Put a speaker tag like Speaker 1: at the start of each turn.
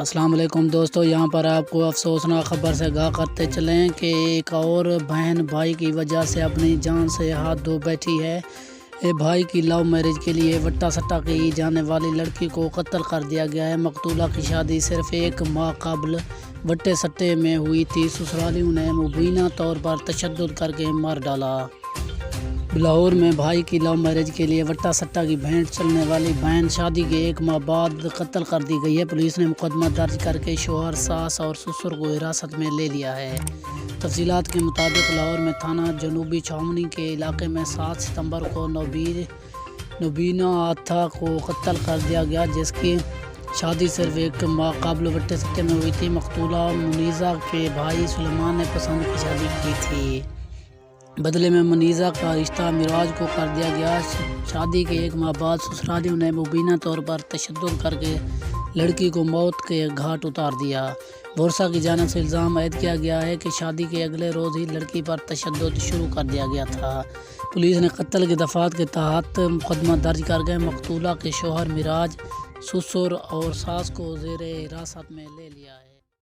Speaker 1: السلام علیکم دوستو، یہاں پر آپ کو افسوسناک خبر سے آگاہ کرتے چلیں کہ ایک اور بہن بھائی کی وجہ سے اپنی جان سے ہاتھ دھو بیٹھی ہے۔ بھائی کی لو میرج کے لیے وٹا سٹا کی جانے والی لڑکی کو قتل کر دیا گیا ہے۔ مقتولہ کی شادی صرف ایک ماہ قبل وٹے سٹے میں ہوئی تھی۔ سسرالیوں نے مبینہ طور پر تشدد کر کے مار ڈالا۔ لاہور میں بھائی کی لو میرج کے لیے وٹا سٹا کی بھینٹ چلنے والی بہن شادی کے ایک ماہ بعد قتل کر دی گئی ہے۔ پولیس نے مقدمہ درج کر کے شوہر، ساس اور سسر کو حراست میں لے لیا ہے۔ تفصیلات کے مطابق لاہور میں تھانہ جنوبی چھاؤنی کے علاقے میں 7 ستمبر کو نوبینا آتھا کو قتل کر دیا گیا، جس کی شادی صرف ایک ماہ قبل وٹے سٹے میں ہوئی تھی۔ مقتولہ منیزہ کے بھائی سلیمان نے پسند کی شادی کی تھی۔ بدلے میں منیزہ کا رشتہ معراج کو کر دیا گیا۔ شادی کے ایک ماہ بعد سسرالیوں نے مبینہ طور پر تشدد کر کے لڑکی کو موت کے گھاٹ اتار دیا۔ ورثاء کی جانب سے الزام عائد کیا گیا ہے کہ شادی کے اگلے روز ہی لڑکی پر تشدد شروع کر دیا گیا تھا۔ پولیس نے قتل کی دفعات کے تحت مقدمہ درج کر کے مقتولہ کے شوہر معراج، سسر اور ساس کو زیر حراست میں لے لیا ہے۔